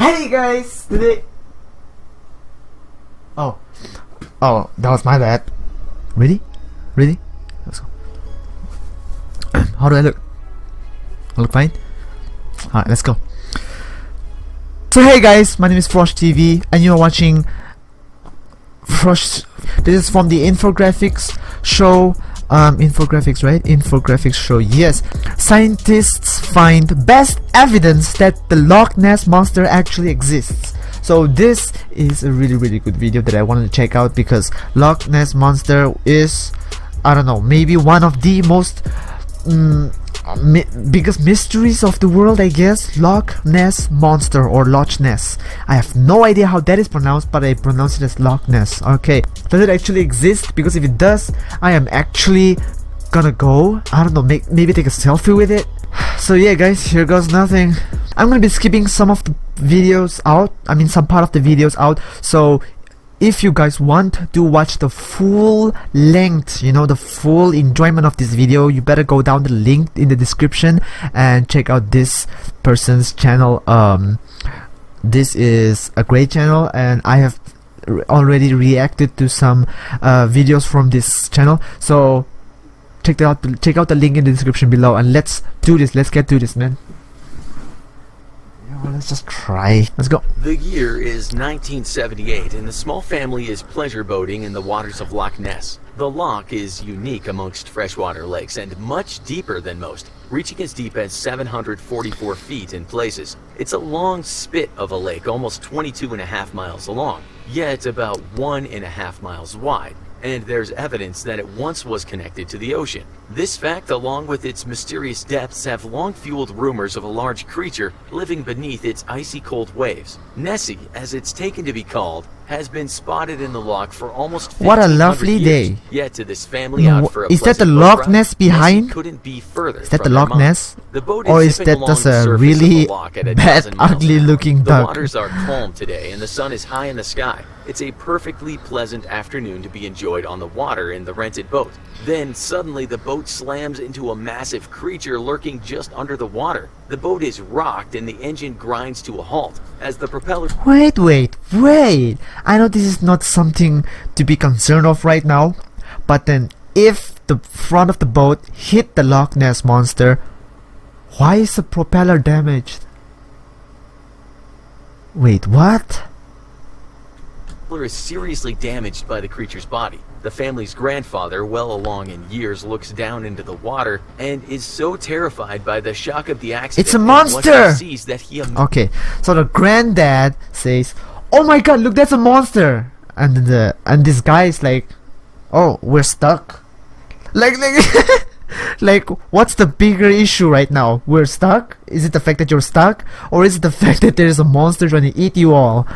Hey guys, today. Oh, that was my bad. Ready? Let's go. How do I look? I look fine. Alright, let's go. So hey guys, my name is Frosh TV, and you're watching Frosh. This is from the infographics show. Infographics, right? Infographics show. Yes. Scientists find best evidence that the Loch Ness monster actually exists. So this is a really good video that I wanted to check out, because Loch Ness monster is, I don't know, maybe one of the most biggest mysteries of the world, I guess. Loch Ness monster, or Loch Ness. I have no idea how that is pronounced, but I pronounce it as Loch Ness. Okay, does it actually exist? Because if it does, I am actually gonna go, I don't know, maybe take a selfie with it. So yeah guys, here goes nothing. I'm gonna be skipping some of the videos out, I mean some part of the videos out. So if you guys want to watch the full length, you know, the full enjoyment of this video, you better go down the link in the description and check out this person's channel. This is a great channel, and I have already reacted to some videos from this channel. So check out the link in the description below, and let's do this. Let's get to this, man. Let's just try. Let's go. The year is 1978, and the small family is pleasure boating in the waters of Loch Ness. The loch is unique amongst freshwater lakes and much deeper than most, reaching as deep as 744 feet in places. It's a long spit of a lake, almost 22.5 miles long, yet about 1.5 miles wide. And there's evidence that it once was connected to the ocean. This fact, along with its mysterious depths, have long fueled rumors of a large creature living beneath its icy cold waves. Nessie, as it's taken to be called, has been spotted in the loch for almost 1,500 What a lovely years. day. Yet to this family out for a is that the pleasant Loch boat Ness ride, behind? Nessie couldn't be further Is that the from Loch their mind. Ness? The boat Or is zipping that along just the a surface really of the loch at a bad, dozen miles an ugly hour. looking The duck? waters are calm today, and the sun is high in the sky. It's a perfectly pleasant afternoon to be enjoyed on the water in the rented boat. Then suddenly the boat slams into a massive creature lurking just under the water. The boat is rocked and the engine grinds to a halt as the propeller... Wait. I know this is not something to be concerned of right now, but then if the front of the boat hit the Loch Ness monster, why is the propeller damaged? Wait, what? is seriously damaged by the creature's body. The family's grandfather, well along in years, looks down into the water and is so terrified by the shock of the accident. It's a monster! Sees that he okay, so the granddad says, "Oh my god, look, that's a monster!" And this guy is like, "Oh, we're stuck." Like like, what's the bigger issue right now? We're stuck? Is it the fact that you're stuck? Or is it the fact that there is a monster trying to eat you all?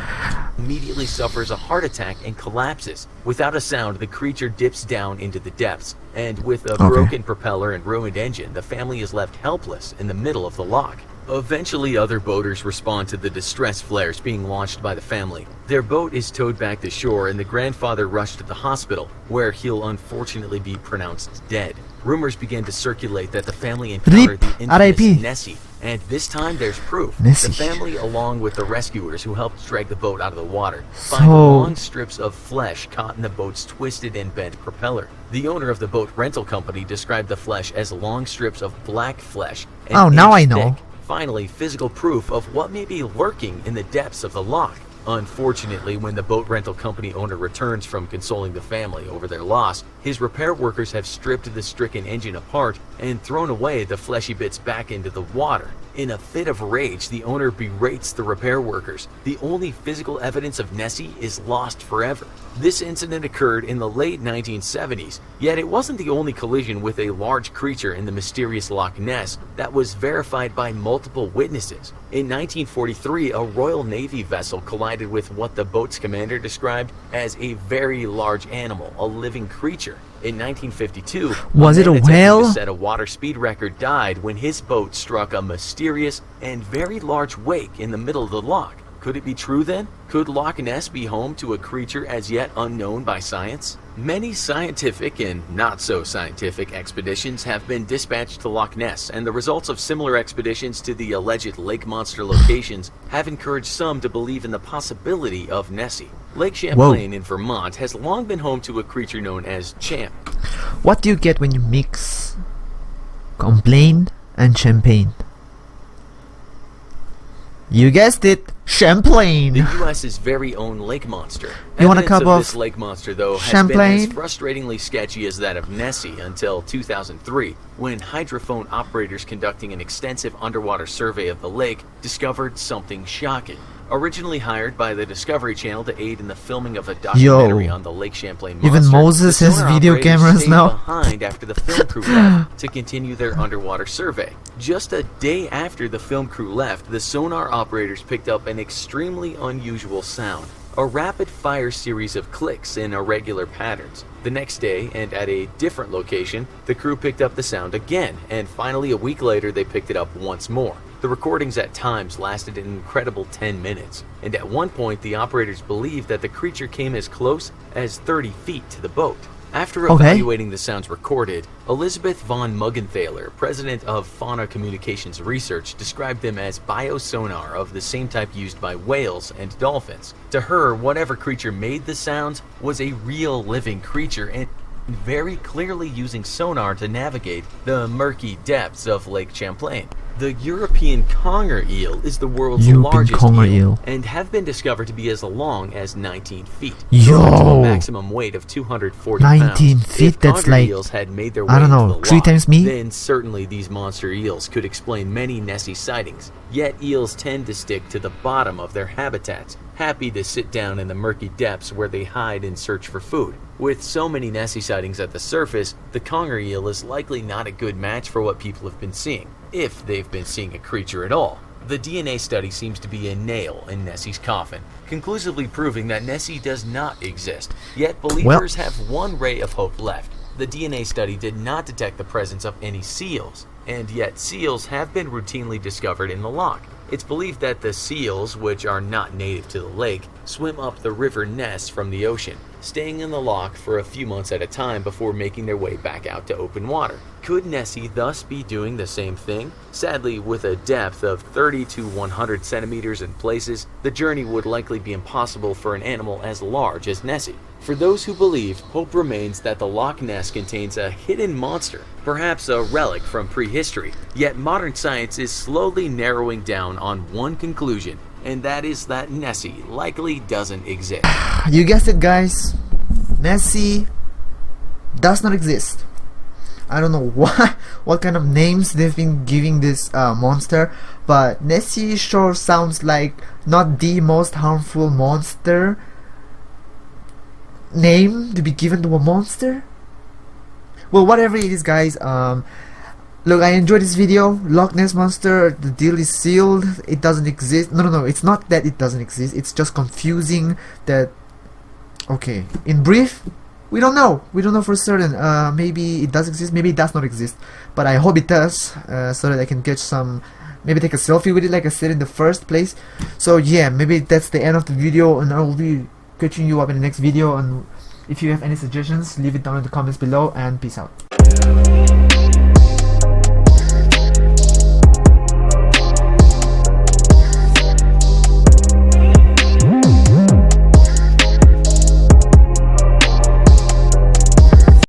Immediately suffers a heart attack and collapses. Without a sound, the creature dips down into the depths, and with a broken propeller and ruined engine, the family is left helpless in the middle of the loch. Eventually, other boaters respond to the distress flares being launched by the family. Their boat is towed back to shore, and the grandfather rushed to the hospital, where he'll unfortunately be pronounced dead. Rumors begin to circulate that the family encountered the infamous Nessie, and this time there's proof. Nessie. The family, along with the rescuers who helped drag the boat out of the water, find long strips of flesh caught in the boat's twisted and bent propeller. The owner of the boat rental company described the flesh as long strips of black flesh. Oh, now I know. Thick. Finally, physical proof of what may be lurking in the depths of the loch. Unfortunately, when the boat rental company owner returns from consoling the family over their loss, his repair workers have stripped the stricken engine apart and thrown away the fleshy bits back into the water. In a fit of rage, the owner berates the repair workers. The only physical evidence of Nessie is lost forever. This incident occurred in the late 1970s, yet it wasn't the only collision with a large creature in the mysterious Loch Ness that was verified by multiple witnesses. In 1943, a Royal Navy vessel collided with what the boat's commander described as a very large animal, a living creature. In 1952, was it a whale? To set a water speed record died when his boat struck a mysterious and very large wake in the middle of the loch. Could it be true then? Could Loch Ness be home to a creature as yet unknown by science? Many scientific and not so scientific expeditions have been dispatched to Loch Ness, and the results of similar expeditions to the alleged lake monster locations have encouraged some to believe in the possibility of Nessie. Lake Champlain in Vermont has long been home to a creature known as Champ. What do you get when you mix complain and champagne? You guessed it, Champlain. The U.S.'s very own lake monster. You want a Evidence cup of this lake monster, though, has Champlain? been as frustratingly sketchy as that of Nessie until 2003, when hydrophone operators conducting an extensive underwater survey of the lake discovered something shocking. Originally hired by the Discovery Channel to aid in the filming of a documentary on the Lake Champlain monster, even Moses the has sonar video operators cameras stayed now. behind after the film crew left to continue their underwater survey. Just a day after the film crew left, the sonar operators picked up an extremely unusual sound. A rapid-fire series of clicks in irregular patterns. The next day, and at a different location, the crew picked up the sound again, and finally a week later they picked it up once more. The recordings at times lasted an incredible 10 minutes, and at one point the operators believed that the creature came as close as 30 feet to the boat. After evaluating the sounds recorded, Elizabeth von Muggenthaler, president of Fauna Communications Research, described them as biosonar of the same type used by whales and dolphins. To her, whatever creature made the sounds was a real living creature and very clearly using sonar to navigate the murky depths of Lake Champlain. The European conger eel is the world's largest eel and have been discovered to be as long as 19 feet. To a maximum weight of 240 19 pounds. feet, If that's conger like, eels had made their way I don't into know, the 3 loch, times me? then certainly these monster eels could explain many Nessie sightings. Yet eels tend to stick to the bottom of their habitats, happy to sit down in the murky depths where they hide and search for food. With so many Nessie sightings at the surface, the conger eel is likely not a good match for what people have been seeing, if they've been seeing a creature at all. The DNA study seems to be a nail in Nessie's coffin, conclusively proving that Nessie does not exist. Yet believers have one ray of hope left. The DNA study did not detect the presence of any seals, and yet seals have been routinely discovered in the loch. It's believed that the seals, which are not native to the lake, swim up the River Ness from the ocean, staying in the loch for a few months at a time before making their way back out to open water. Could Nessie thus be doing the same thing? Sadly, with a depth of 30 to 100 centimeters in places, the journey would likely be impossible for an animal as large as Nessie. For those who believe, hope remains that the Loch Ness contains a hidden monster, perhaps a relic from prehistory. Yet modern science is slowly narrowing down on one conclusion, and that is that Nessie likely doesn't exist. You guessed it, guys. Nessie does not exist. I don't know what kind of names they've been giving this monster, but Nessie sure sounds like not the most harmful monster name to be given to a monster. Well, whatever it is, guys, look, I enjoyed this video. Loch Ness monster, the deal is sealed. It doesn't exist. No, it's not that it doesn't exist. It's just confusing that. Okay, in brief, we don't know. We don't know for certain. Maybe it does exist, maybe it does not exist. But I hope it does, so that I can get some, maybe take a selfie with it like I said in the first place. So yeah, maybe that's the end of the video, and I will be catching you up in the next video. And if you have any suggestions, leave it down in the comments below, and peace out.